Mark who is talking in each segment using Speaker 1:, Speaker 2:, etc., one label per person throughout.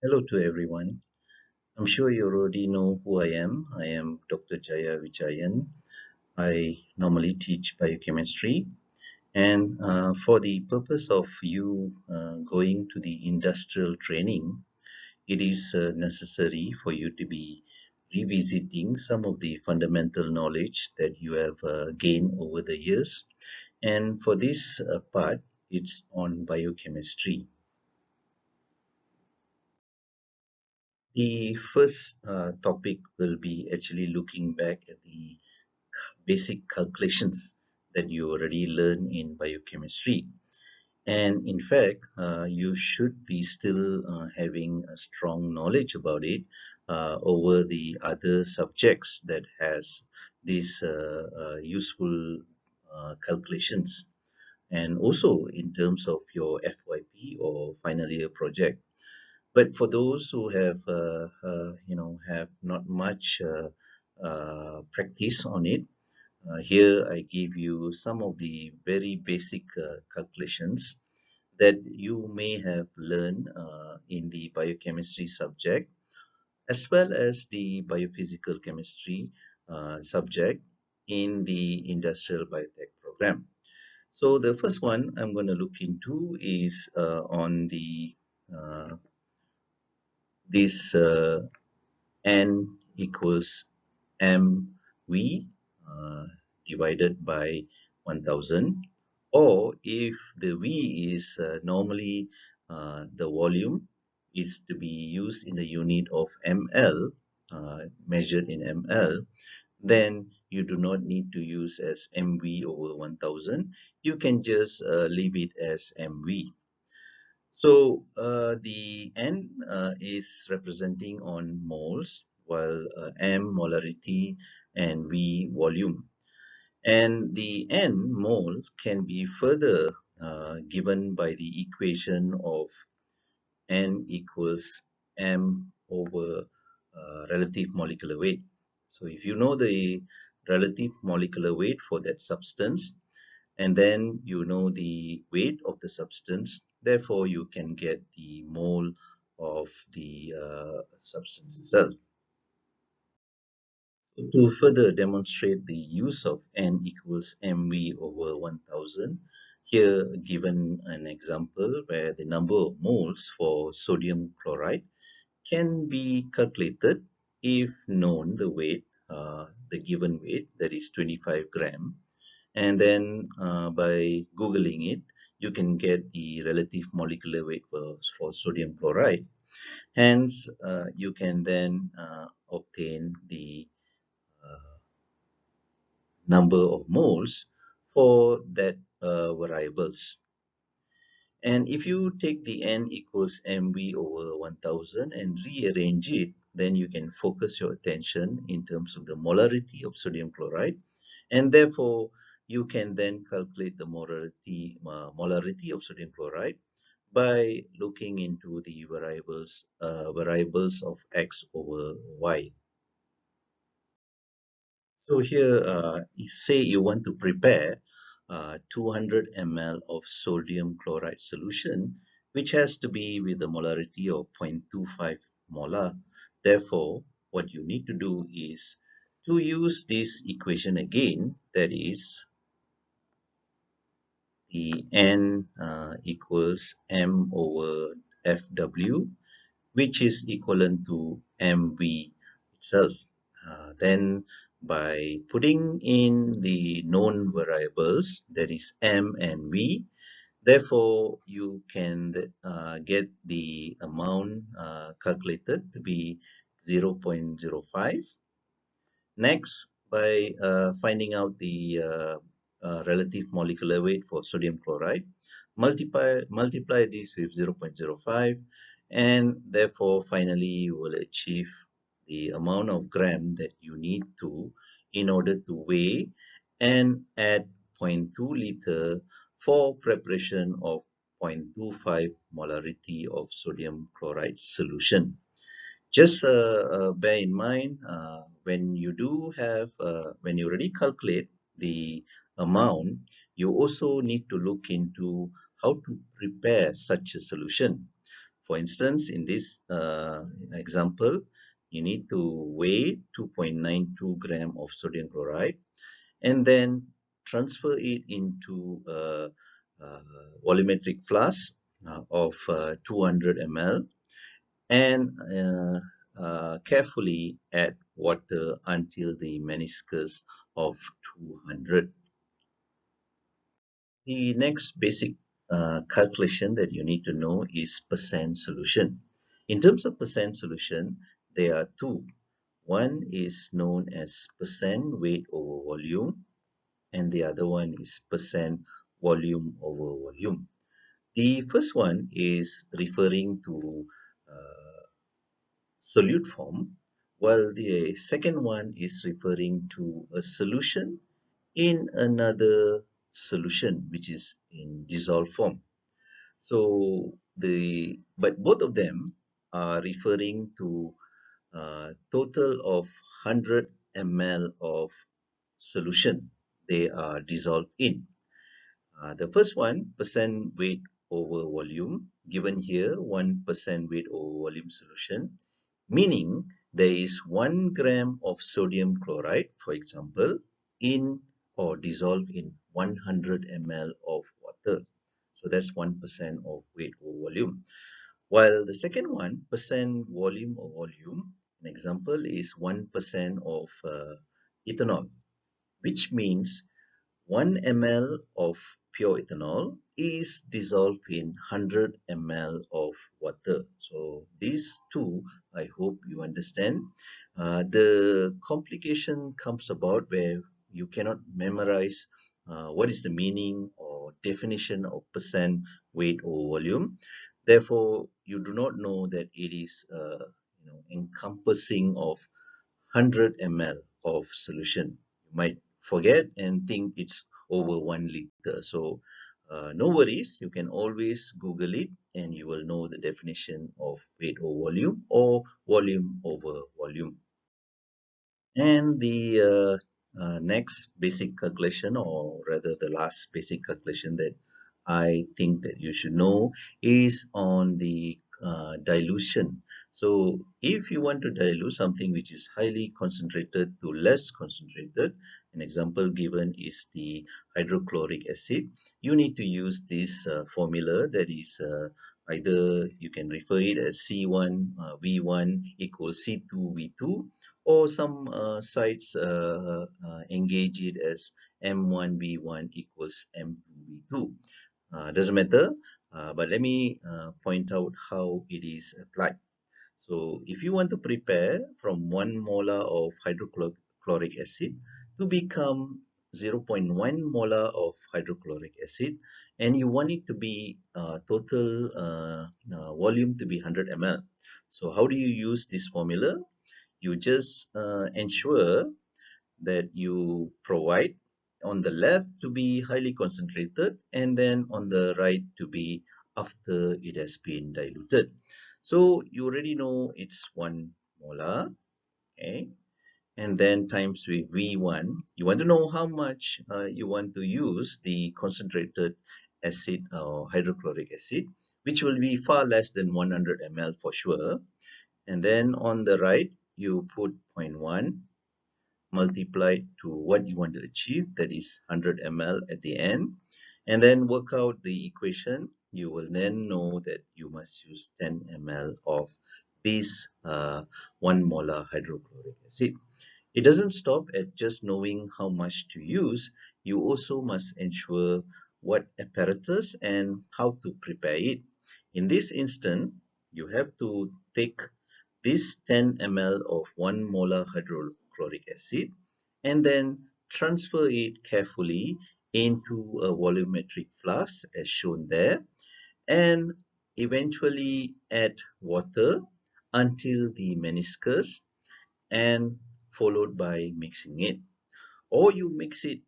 Speaker 1: Hello to everyone. I'm sure you already know who I am. I am Dr. Jaya Vijayan. I normally teach biochemistry, and for the purpose of you going to the industrial training, it is necessary for you to be revisiting some of the fundamental knowledge that you have gained over the years. And for this part, it's on biochemistry. The first topic will be actually looking back at the basic calculations that you already learned in biochemistry. And in fact, you should be still having a strong knowledge about it over the other subjects that has these useful calculations. And also in terms of your FYP or final year project. But for those who have not much practice on it, here I give you some of the very basic calculations that you may have learned in the biochemistry subject as well as the biophysical chemistry subject in the industrial biotech program. So the first one I'm going to look into is on the this n equals mv uh, divided by 1000, or if the v is normally the volume is to be used in the unit of ml, measured in ml, then you do not need to use as mv over 1000. You can just leave it as mv. So the N is representing on moles, while M molarity and V volume. And the N mole can be further given by the equation of N equals M over relative molecular weight. So if you know the relative molecular weight for that substance, and then you know the weight of the substance, therefore you can get the mole of the substance itself. So to further demonstrate the use of N equals mv over 1000, here given an example where the number of moles for sodium chloride can be calculated if known the weight, the given weight, that is 25 gram. And then by Googling it, you can get the relative molecular weight for sodium chloride. Hence, you can then obtain the uh, number of moles for that variables. And if you take the n equals mv over 1000 and rearrange it, then you can focus your attention in terms of the molarity of sodium chloride, and therefore you can then calculate the molarity of sodium chloride by looking into the variables of x over y. So here, say you want to prepare 200 ml of sodium chloride solution, which has to be with a molarity of 0.25 molar. Therefore, what you need to do is to use this equation again, that is the N equals M over FW, which is equivalent to MV itself. Then by putting in the known variables, that is M and V, therefore you can get the amount calculated to be 0.05. Next, by finding out the relative molecular weight for sodium chloride, multiply this with 0.05, and therefore finally you will achieve the amount of gram that you need to in order to weigh and add zero point 0.2 liter for preparation of 0.25 molarity of sodium chloride solution. Just bear in mind, when you do have, when you already calculate the amount, you also need to look into how to prepare such a solution. For instance, in this example, you need to weigh 2.92 gram of sodium chloride and then transfer it into a volumetric flask of 200 ml and carefully add water until the meniscus of 200. The next basic calculation that you need to know is percent solution. In terms of percent solution, there are two. One is known as percent weight over volume, and the other one is percent volume over volume. The first one is referring to solute form, while the second one is referring to a solution in another solution, which is in dissolved form. So but both of them are referring to total of 100 ml of solution they are dissolved in. The first one, percent weight over volume, given here 1% weight over volume solution, meaning there is 1 gram of sodium chloride, for example, in or dissolved in 100 ml of water. So that's 1% of weight over volume. While the second one, percent volume or volume, an example is 1% of ethanol, which means 1 ml of pure ethanol is dissolved in 100 ml of water. So these two, I hope you understand. The complication comes about where you cannot memorize what is the meaning or definition of percent weight or volume. Therefore, you do not know that it is encompassing of 100 ml of solution. You might forget and think it's over 1 liter. So no worries, you can always Google it and you will know the definition of weight over volume or volume over volume. And the next basic calculation, or rather the last basic calculation that I think that you should know, is on the dilution. So if you want to dilute something which is highly concentrated to less concentrated, an example given is the hydrochloric acid, you need to use this formula, that is either you can refer it as C1 V1 equals C2 V2, or some sites engage it as M1V1 equals M2V2. Doesn't matter, but let me point out how it is applied. So if you want to prepare from 1 molar of hydrochloric acid to become 0.1 molar of hydrochloric acid, and you want it to be total volume to be 100 ml. So how do you use this formula? You just ensure that you provide on the left to be highly concentrated and then on the right to be after it has been diluted. So you already know it's 1 molar, okay? And then times with V1. You want to know how much you want to use the concentrated acid or hydrochloric acid, which will be far less than 100 ml for sure. And then on the right, you put 0.1 multiplied to what you want to achieve, that is 100 ml at the end, and then work out the equation. You will then know that you must use 10 ml of this 1 molar hydrochloric acid. It doesn't stop at just knowing how much to use. You also must ensure what apparatus and how to prepare it. In this instant, you have to take this 10 ml of 1 molar hydrochloric acid and then transfer it carefully into a volumetric flask as shown there, and eventually add water until the meniscus and followed by mixing it. Or you mix it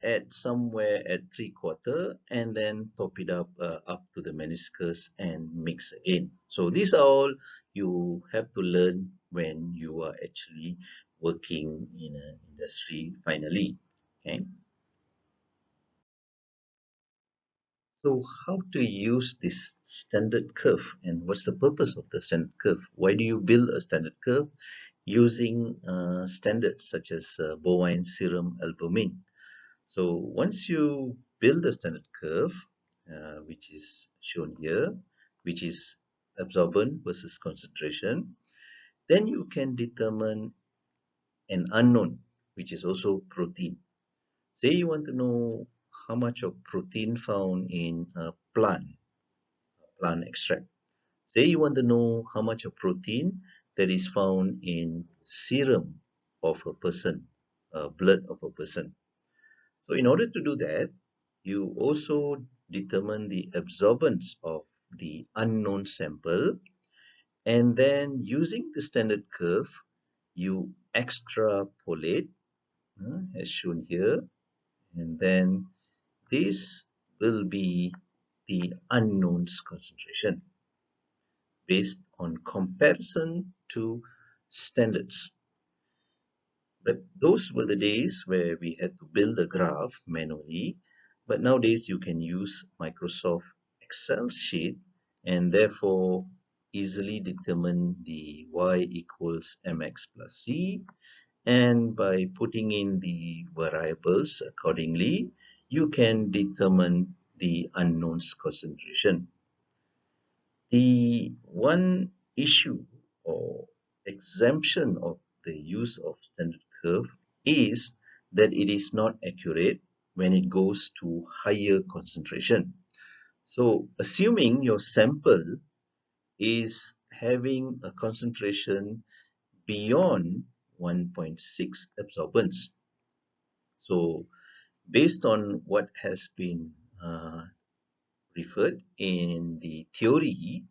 Speaker 1: at somewhere at 3/4 and then top it up to the meniscus and mix again. So these are all you have to learn when you are actually working in an industry finally. Okay. So how to use this standard curve, and what's the purpose of the standard curve? Why do you build a standard curve using standards such as bovine serum albumin? So once you build the standard curve, which is shown here, which is absorbance versus concentration, then you can determine an unknown, which is also protein. Say you want to know how much of protein found in a plant extract. Say you want to know how much of protein that is found in serum of a person, blood of a person. So in order to do that, you also determine the absorbance of the unknown sample, and then using the standard curve, you extrapolate as shown here, and then this will be the unknown's concentration based on comparison to standards. But those were the days where we had to build a graph manually. But nowadays you can use Microsoft Excel sheet and therefore easily determine the y equals mx plus c. And by putting in the variables accordingly, you can determine the unknown's concentration. The one issue or exemption of the use of standard curve is that it is not accurate when it goes to higher concentration. So assuming your sample is having a concentration beyond 1.6 absorbance. So based on what has been referred in the theory,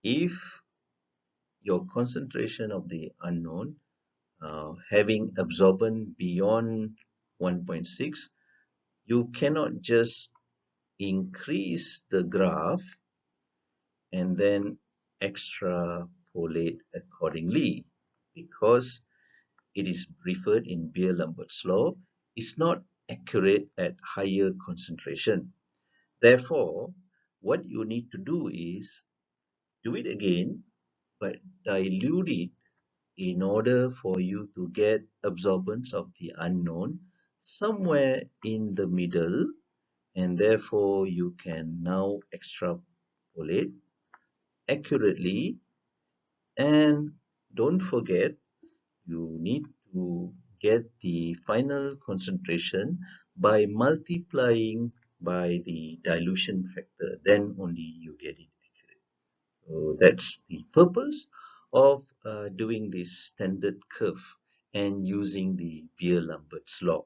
Speaker 1: if your concentration of the unknown having absorbance beyond 1.6, you cannot just increase the graph and then extrapolate accordingly, because it is referred in Beer-Lambert's law, is not accurate at higher concentration. Therefore, what you need to do is do it again, but dilute it in order for you to get absorbance of the unknown somewhere in the middle, and therefore you can now extrapolate accurately. And don't forget, you need to get the final concentration by multiplying by the dilution factor, then only you get it accurate. So that's the purpose of doing this standard curve and using the Beer-Lambert's law.